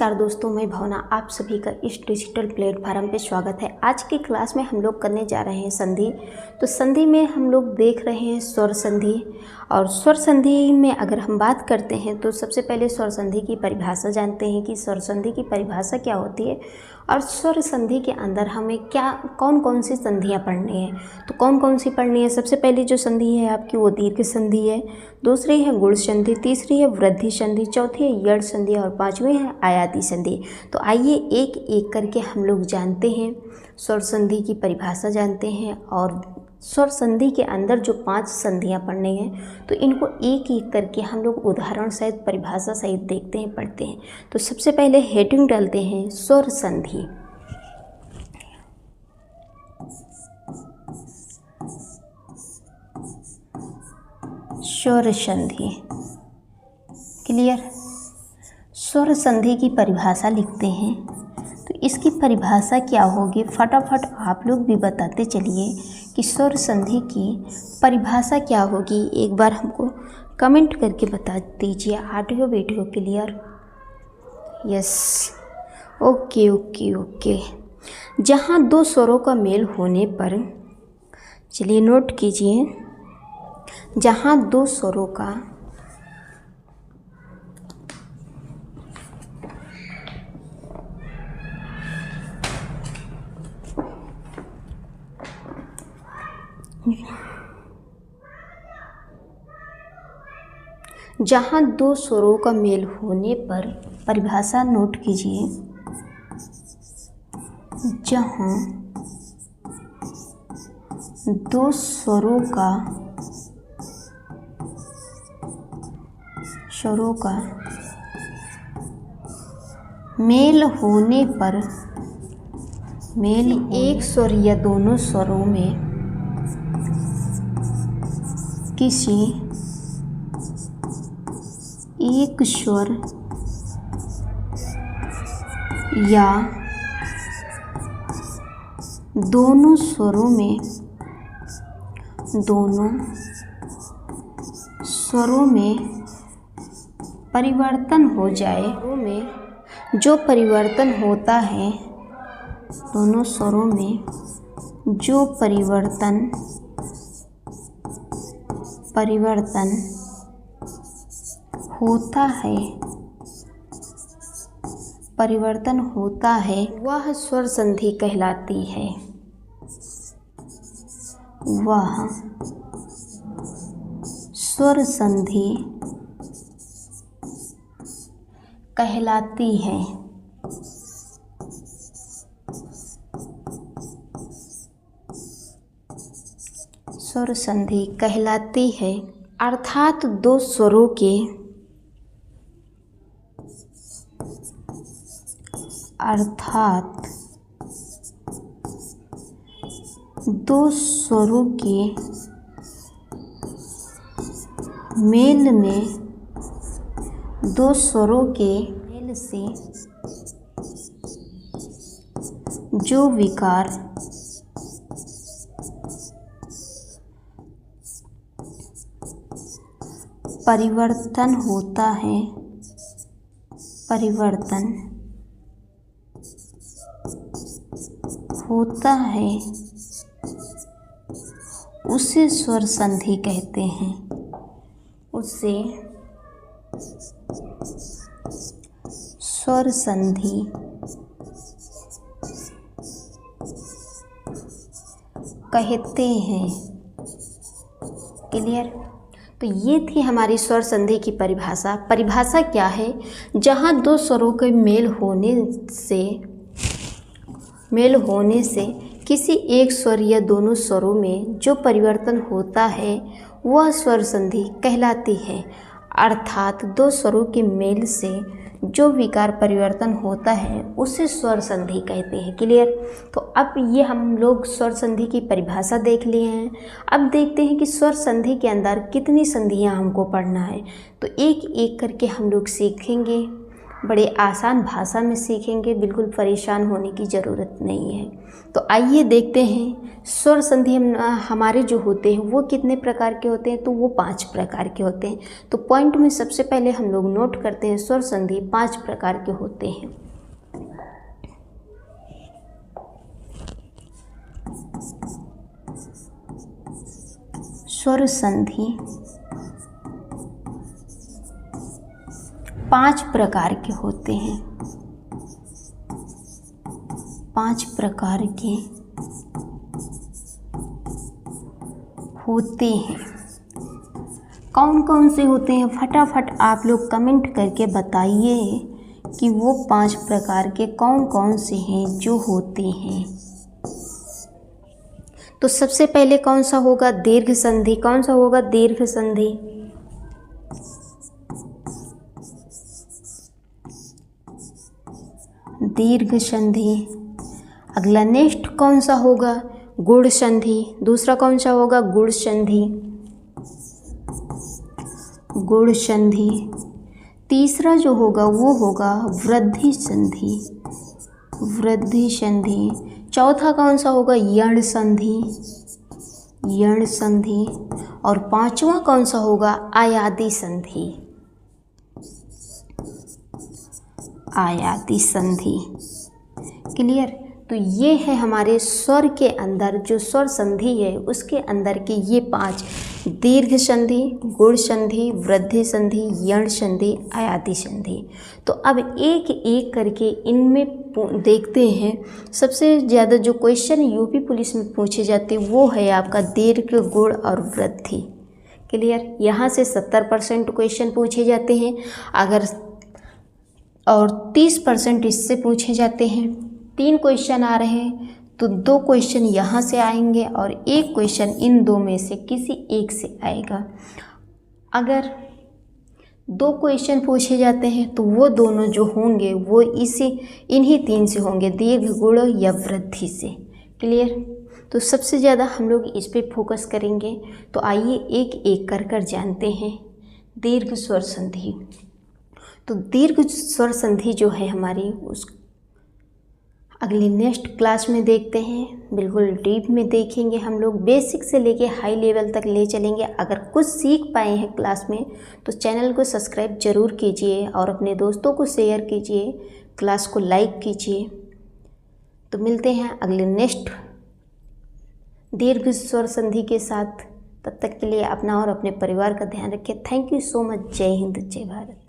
नमस्कार दोस्तों, मैं भावना आप सभी का इस डिजिटल प्लेटफार्म पे स्वागत है। आज की क्लास में हम लोग करने जा रहे हैं संधि। तो संधि में हम लोग देख रहे हैं स्वर संधि। और स्वर संधि में अगर हम बात करते हैं तो सबसे पहले स्वर संधि की परिभाषा जानते हैं कि स्वर संधि की परिभाषा क्या होती है और स्वर संधि के अंदर हमें क्या कौन कौन सी संधियाँ पढ़नी है। तो कौन कौन सी पढ़नी है, सबसे पहली जो संधि है आपकी वो दीर्घ संधि है, दूसरी है गुण संधि, तीसरी है वृद्धि संधि, चौथी है यड़ संधि और पांचवी है आयाति संधि। तो आइए एक एक करके हम लोग जानते हैं, स्वर संधि की परिभाषा जानते हैं और स्वर संधि के अंदर जो 5 संधियाँ पढ़नी हैं तो इनको एक एक करके हम लोग उदाहरण सहित परिभाषा सहित देखते हैं, पढ़ते हैं। तो सबसे पहले हेडिंग डालते हैं स्वर संधि। स्वर संधि क्लियर। स्वर संधि की परिभाषा लिखते हैं तो इसकी परिभाषा क्या होगी, फटाफट आप लोग भी बताते चलिए कि स्वर संधि की परिभाषा क्या होगी। एक बार हमको कमेंट करके बता दीजिए। Audio video clear, yes, okay okay okay. जहाँ 2 स्वरों का मेल होने पर, चलिए नोट कीजिए, जहाँ 2 स्वरों का स्वरों का मेल होने पर, परिभाषा नोट कीजिए, जहाँ 2 स्वरों का मेल होने पर, मेल एक स्वर या दोनों स्वरों में किसी एक स्वर या दोनों स्वरों में परिवर्तन हो जाए, जो परिवर्तन होता है, दोनों स्वरों में जो परिवर्तन होता है, वह स्वर संधि कहलाती है। वह स्वर संधि कहलाती है। स्वर संधि कहलाती है अर्थात 2 स्वरों के मेल में, 2 स्वरों के मेल से जो विकार परिवर्तन होता है उसे स्वर संधि कहते हैं। उसे स्वर संधि कहते हैं। क्लियर। तो ये थी हमारी स्वर संधि की परिभाषा। परिभाषा क्या है, जहाँ 2 स्वरों के मेल होने से किसी एक स्वर या दोनों स्वरों में जो परिवर्तन होता है वह स्वर संधि कहलाती है। अर्थात 2 स्वरों के मेल से जो विकार परिवर्तन होता है उसे स्वर संधि कहते हैं। क्लियर। तो अब ये हम लोग स्वर संधि की परिभाषा देख लिए हैं। अब देखते हैं कि स्वर संधि के अंदर कितनी संधियां हमको पढ़ना है। तो एक एक करके हम लोग सीखेंगे। बड़े आसान भाषा में सीखेंगे, बिल्कुल परेशान होने की ज़रूरत नहीं है। तो आइए देखते हैं स्वर संधि हमारे जो होते हैं वो कितने प्रकार के होते हैं। तो वो 5 प्रकार के होते हैं। तो पॉइंट में सबसे पहले हम लोग नोट करते हैं स्वर संधि 5 प्रकार के होते हैं। स्वर संधि 5 प्रकार के होते हैं। 5 प्रकार के होते हैं। कौन कौन से होते हैं फटाफट आप लोग कमेंट करके बताइए कि वो 5 प्रकार के कौन कौन से हैं जो होते हैं। तो सबसे पहले कौन सा होगा? दीर्घ संधि। कौन सा होगा? दीर्घ संधि। दीर्घ संधि। अगला नेक्स्ट कौन सा होगा? गुण संधि। दूसरा कौन सा होगा? गुण संधि। गुण संधि। तीसरा जो होगा वो होगा वृद्धि संधि। वृद्धि संधि। चौथा कौन सा होगा? यण संधि। यण संधि। और 5वां कौन सा होगा? आयादी संधि। आयादी संधि। क्लियर? तो ये है हमारे स्वर के अंदर जो स्वर संधि है उसके अंदर के ये 5 दीर्घ संधि, गुण संधि, वृद्धि संधि, यण संधि, आयादी संधि। तो अब एक एक करके इनमें देखते हैं। सबसे ज़्यादा जो क्वेश्चन यूपी पुलिस में पूछे जाते हैं वो है आपका दीर्घ, गुण और वृद्धि। क्लियर? यहाँ से 70% क्वेश्चन पूछे जाते हैं अगर, और 30% इससे पूछे जाते हैं। 3 क्वेश्चन आ रहे हैं तो 2 क्वेश्चन यहाँ से आएंगे और 1 क्वेश्चन इन 2 में से किसी एक से आएगा। अगर 2 क्वेश्चन पूछे जाते हैं तो वो दोनों जो होंगे वो इन्हीं 3 से होंगे, दीर्घ, गुण या वृद्धि से। क्लियर? तो सबसे ज़्यादा हम लोग इस पे फोकस करेंगे। तो आइए एक एक कर जानते हैं दीर्घ स्वर संधि। तो दीर्घ स्वर संधि जो है हमारी उस अगली नेक्स्ट क्लास में देखते हैं। बिल्कुल डीप में देखेंगे हम लोग, बेसिक से लेके हाई लेवल तक ले चलेंगे। अगर कुछ सीख पाए हैं क्लास में तो चैनल को सब्सक्राइब जरूर कीजिए और अपने दोस्तों को शेयर कीजिए, क्लास को लाइक कीजिए। तो मिलते हैं अगले नेक्स्ट दीर्घ स्वर संधि के साथ। तब तक के लिए अपना और अपने परिवार का ध्यान रखिए। Thank you so much. जय हिंद, जय भारत।